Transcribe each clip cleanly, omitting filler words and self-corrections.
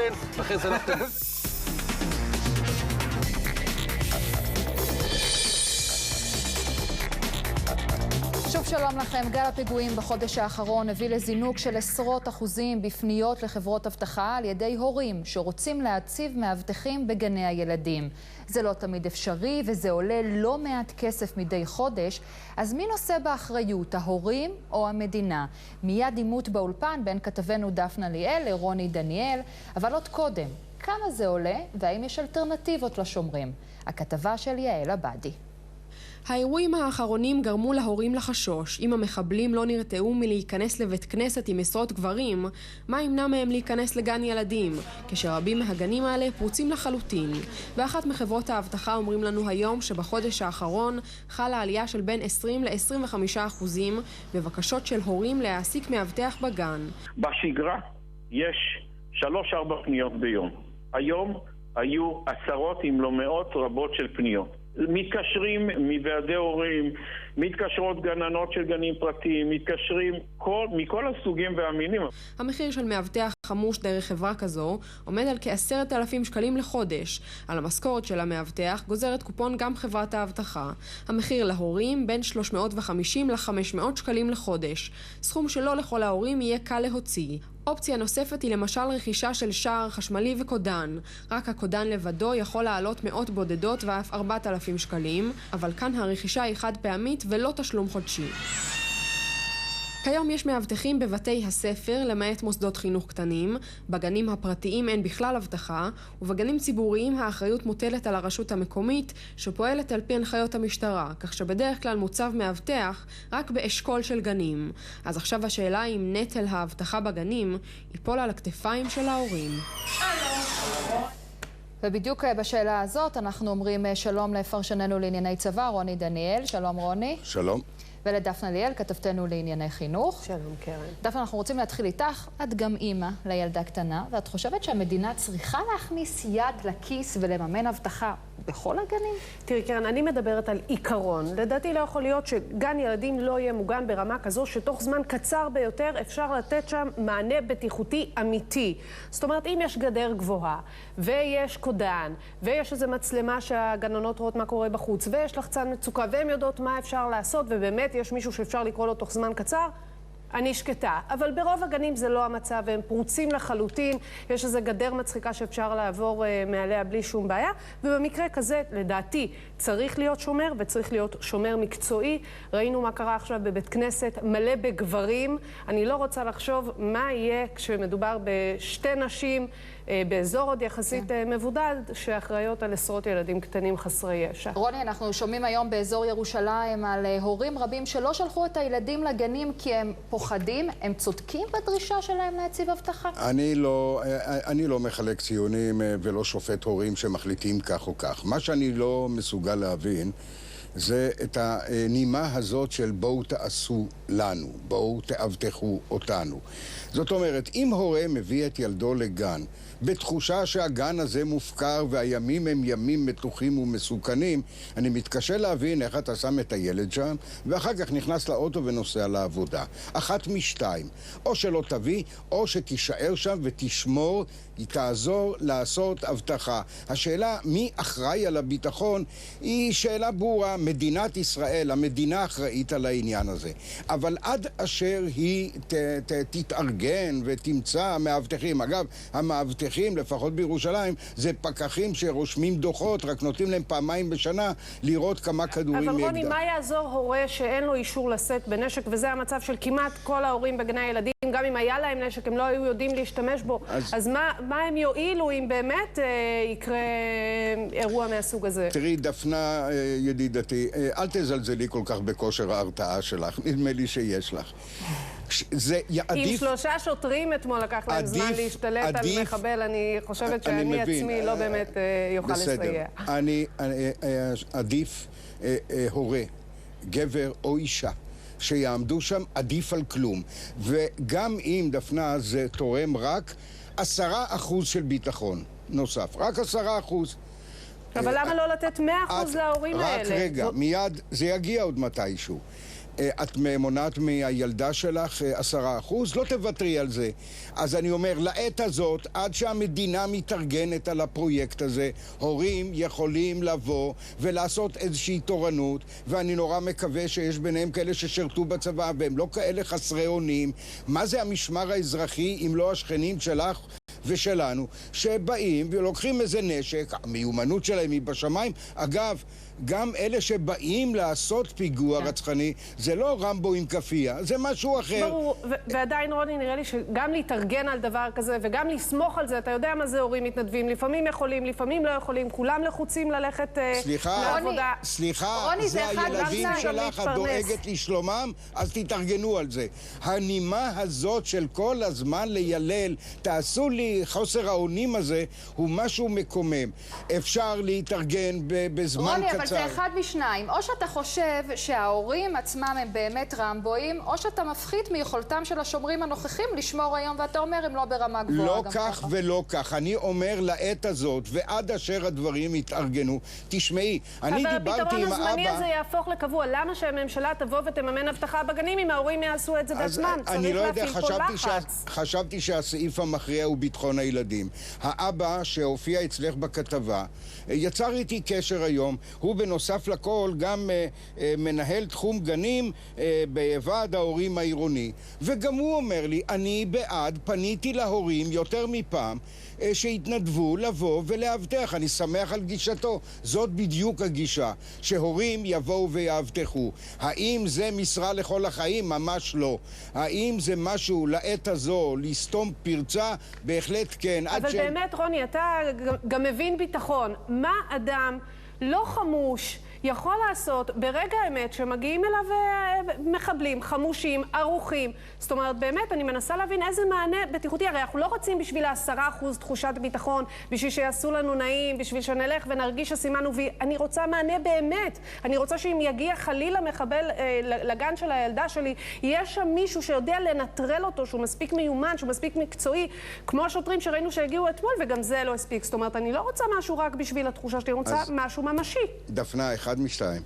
כן, אחרי זה לכם. שוב שלום לכם. גל הפיגועים בחודש האחרון הביא לזינוק של עשרות אחוזים בפניות לחברות אבטחה על ידי הורים שרוצים להציב מאבטחים בגני הילדים. זה לא תמיד אפשרי וזה עולה לא מעט כסף מדי חודש, אז מי נושא באחריות, ההורים או המדינה? מיד עימות באולפן בין כתבנו דפנה ליאל לרוני דניאל, אבל עוד קודם, כמה זה עולה והאם יש אלטרנטיבות לשומרים? הכתבה של יעל עבדי. האירועים האחרונים גרמו להורים לחשוש. אם המחבלים לא נרתעו מלהיכנס לבית כנסת עם עשרות גברים, מה ימנע מהם להיכנס לגן ילדים, כשרבים מהגנים האלה פרוצים לחלוטין? ואחת מחברות האבטחה אומרים לנו היום שבחודש האחרון חלה עלייה של בין 20 ל-25% בבקשות של הורים להעסיק מאבטח בגן. בשגרה יש 3-4 פניות ביום. היום היו עשרות אם לא מאות רבות של פניות. מתקשרים מוועדי הורים, מתקשרות גננות של גנים פרטיים, מתקשרים מכל הסוגים והמינים. המחיר של מאבטח חמוש דרך חברה כזו עומד על כ10,000 שקלים לחודש. על המשכורת של המאבטח גוזרת קופון גם חברת האבטחה. המחיר להורים בין 350 ל-500 שקלים לחודש. סכום שלא לכל ההורים יהיה קל להוציא. אופציה נוספת היא למשל רכישה של שער חשמלי וקודן. רק הקודן לבדו יכול לעלות מאות בודדות ואף 4,000 שקלים, אבל כאן הרכישה היא חד פעמית ולא תשלום חודשי. כיום יש מאבטחים בבתי הספר למעט מוסדות חינוך קטנים, בגנים הפרטיים אין בכלל אבטחה, ובגנים ציבוריים האחריות מוטלת על הרשות המקומית שפועלת על פי הנחיות המשטרה, כך שבדרך כלל מוצב מאבטח רק באשכול של גנים. אז עכשיו השאלה אם נטל האבטחה בגנים ייפול על הכתפיים של ההורים. ובדיוק בשאלה הזאת אנחנו אומרים שלום לפרשננו לענייני צבא, רוני דניאל. שלום רוני. שלום. ולדפנה ליאל, כתבתנו לענייני חינוך. שלום קרן. דפנה, אנחנו רוצים להתחיל איתך. את גם אימא לילדה קטנה, ואת חושבת שהמדינה צריכה להכניס יד לכיס ולממן אבטחה בכל הגנים? תראי קרן, אני מדברת על עיקרון. לדעתי לא יכול להיות שגן ילדים לא יהיה מוגן ברמה כזו שתוך זמן קצר ביותר אפשר לתת שם מענה בטיחותי אמיתי. זאת אומרת, אם יש גדר גבוהה ויש קודן ויש איזו מצלמה שהגננות רואות מה קורה בחוץ ויש לחצן מצוקה והן יודעות מה אפשר לעשות ובאמת יש מישהו שאפשר לקרוא לו תוך זמן קצר, אני שקטה. אבל ברוב הגנים זה לא המצב, והם פרוצים לחלוטין, יש איזו גדר מצחיקה שאפשר לעבור מעליה בלי שום בעיה, ובמקרה כזה, לדעתי, צריך להיות שומר, וצריך להיות שומר מקצועי. ראינו מה קרה עכשיו בבית כנסת, מלא בגברים. אני לא רוצה לחשוב מה יהיה כשמדובר בשתי נשים, באזור עוד יחסית מבודד, שאחראיות על עשרות ילדים קטנים חסרי ישע. רוני, אנחנו שומעים היום באזור ירושלים על הורים רבים שלא שלחו את הילדים לגנים כי הם פוחדים. הם צודקים בדרישה שלהם להציב אבטחה? אני לא מחלק ציונים ולא שופט הורים שמחליטים כך או כך. מה שאני לא מסוגל להבין זה את הנימה הזאת של בואו תעשו לנו, בואו תאבטחו אותנו. זאת אומרת, אם הורה מביא את ילדו לגן בתחושה שהגן הזה מופקר והימים הם ימים מתוחים ומסוכנים, אני מתקשה להבין איך אתה שם את הילד שם ואחר כך נכנס לאוטו ונוסע לעבודה. אחת משתיים, או שלא תביא או שתישאר שם ותשמור, היא תעזור לעשות אבטחה. השאלה מי אחראי על הביטחון היא שאלה ברורה. מדינת ישראל, המדינה אחראית על העניין הזה, אבל עד אשר היא תתארגן ותמצא מאבטחים. אגב, המאבטחים, לפחות בירושלים, זה פקחים שרושמים דוחות, רק נותנים להם פעמיים בשנה לראות כמה כדורים מאקדח. אבל רוני, מה יעזור הורה שאין לו אישור לשאת בנשק, וזה המצב של כמעט כל ההורים בגני הילדים, גם אם היה להם נשק, הם לא היו יודעים להשתמש בו. אז מה הם יועילו אם באמת יקרה אירוע מהסוג הזה? תראי, דפנה ידידתי, אל תזלזלי כל כך בכושר ההרתעה שלך, נדמה לי שיש לך. עם 3 שוטרים אתמול לקח להם זמן להשתלט על מחבל, אני חושבת שאני עצמי לא באמת יוכל לסייע. עדיף הורה, גבר או אישה, שיעמדו שם, עדיף על כלום. וגם אם, דפנה, זה תורם רק 10% של ביטחון נוסף, רק 10%. אבל למה לא לתת 100% להורים האלה? רק רגע, מיד זה יגיע עוד מתישהו. את מונעת מהילדה שלך 10%, לא תוותרי על זה. אז אני אומר, לעת הזאת, עד שהמדינה מתארגנת על הפרויקט הזה, הורים יכולים לבוא ולעשות איזושהי תורנות, ואני נורא מקווה שיש ביניהם כאלה ששרתו בצבא, והם לא כאלה חסרי אונים. מה זה המשמר האזרחי אם לא השכנים שלך ושלנו, שבאים ולוקחים איזה נשק, המיומנות שלהם היא בשמיים. אגב, גם אלה שבאים לעשות פיגוע רצחני, זה לא רמבו עם כפייה, זה משהו אחר. ברור, ועדיין רוני, נראה לי שגם להתארגן על דבר כזה וגם לסמוך על זה, אתה יודע מה זה הורים מתנדבים, לפעמים יכולים, לפעמים לא יכולים, כולם לחוצים ללכת לעבודה. סליחה, זה הילדים שלך, את דואגת לשלומם, אז תתארגנו על זה. הנימה הזאת של כל הזמן לילל, תעשו לי חוסר האונים הזה, הוא משהו מקומם. אפשר להתארגן בזמן קצר. זה אחד משניים. או שאתה חושב שההורים עצמם הם באמת רמבואים, או שאתה מפחית מיכולתם של השומרים הנוכחים לשמור היום, ואתה אומר הם לא ברמה גבוהה. לא כך ולא כך. אני אומר לעת הזאת, ועד אשר הדברים יתארגנו, תשמעי, אני דיברתי עם האבא... אבל הפתרון הזמני הזה יהפוך לקבוע. למה שהממשלה תבוא ותממן אבטחה בגנים אם ההורים יעשו את זה בעצמם? צריך להפעיל פה לחץ. חשבתי שהסעיף המכריע הוא ביטחון הילדים. האבא שהופיע אצלך בכתבה, יצר איתי קשר היום, הוא בנוסף לכל גם מנהל תחום גנים בוועד ההורים העירוני, וגם הוא אומר לי, אני בעד, פניתי להורים יותר מפעם שהתנדבו לבוא ולאבטח. אני שמח על גישתו. זאת בדיוק הגישה, שהורים יבואו ויאבטחו. האם זה משרה לכל החיים? ממש לא. האם זה משהו לעת הזו לסתום פרצה? בהחלט כן. אבל באמת, רוני, אתה גם מבין ביטחון. מה אדם לא חמוש יכול לעשות ברגע האמת שמגיעים אליו מחבלים, חמושים, ערוכים? זאת אומרת, באמת, אני מנסה להבין איזה מענה בטיחותי. הרי אנחנו לא רוצים בשביל 10% תחושת ביטחון, בשביל שיעשו לנו נעים, בשביל שנלך ונרגיש שסימנו וי. אני רוצה מענה באמת. אני רוצה שאם יגיע חלילה מחבל לגן של הילדה שלי, יש שם מישהו שיודע לנטרל אותו, שהוא מספיק מיומן, שהוא מספיק מקצועי, כמו השוטרים שראינו שהגיעו אתמול, וגם זה לא הספיק. זאת אומרת, אני לא רוצה משהו רק בשביל התחושה שלי, אני רוצה משהו ממשי. דפנה, אחד משתיים.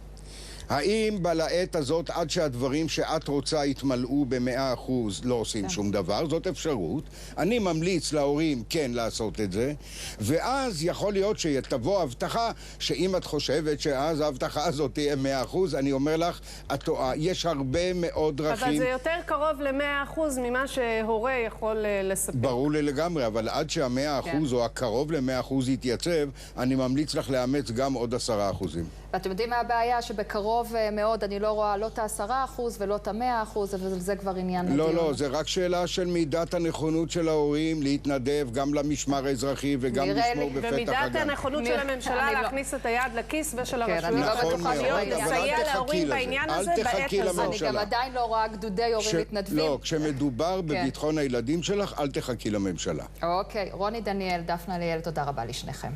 האם בלעת הזאת, עד שהדברים שאת רוצה יתמלאו ב100%, לא עושים שום דבר? זאת אפשרות. אני ממליץ להורים כן לעשות את זה, ואז יכול להיות שתבוא הבטחה, שאם את חושבת שאז ההבטחה הזאת תהיה 100%, אני אומר לך, את טועה. יש הרבה מאוד דרכים. אבל זה יותר קרוב ל100% ממה שהורה יכול לספק. ברור לי לגמרי, אבל עד שה100% או הקרוב ל100% יתייצב, אני ממליץ לך לאמץ גם עוד 10%. ואתם יודעים מה הבעיה? שבקרוב מאוד אני לא רואה לא את 10% ולא את 100%, אבל זה כבר עניין לדיון. לא, זה רק שאלה של מידת הנכונות של ההורים להתנדב גם למשמר האזרחי וגם לשמור בפתח הגן. ומידת הנכונות של הממשלה להכניס את היד לכיס ושל הרשויות המקומיות, לסייע להורים בעניין הזה בעת הזו. אני גם עדיין לא רואה גדודי הורים מתנדבים. לא, כשמדובר בביטחון הילדים שלך, אל תחכי לממשלה. אוקיי, רוני דניאל, דפנה ליאל, תודה רבה לשניכם.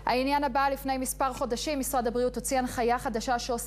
העניין הבא, לפני מספר חודשים משרד הבריאות הוציא הנחיה חדשה שעושה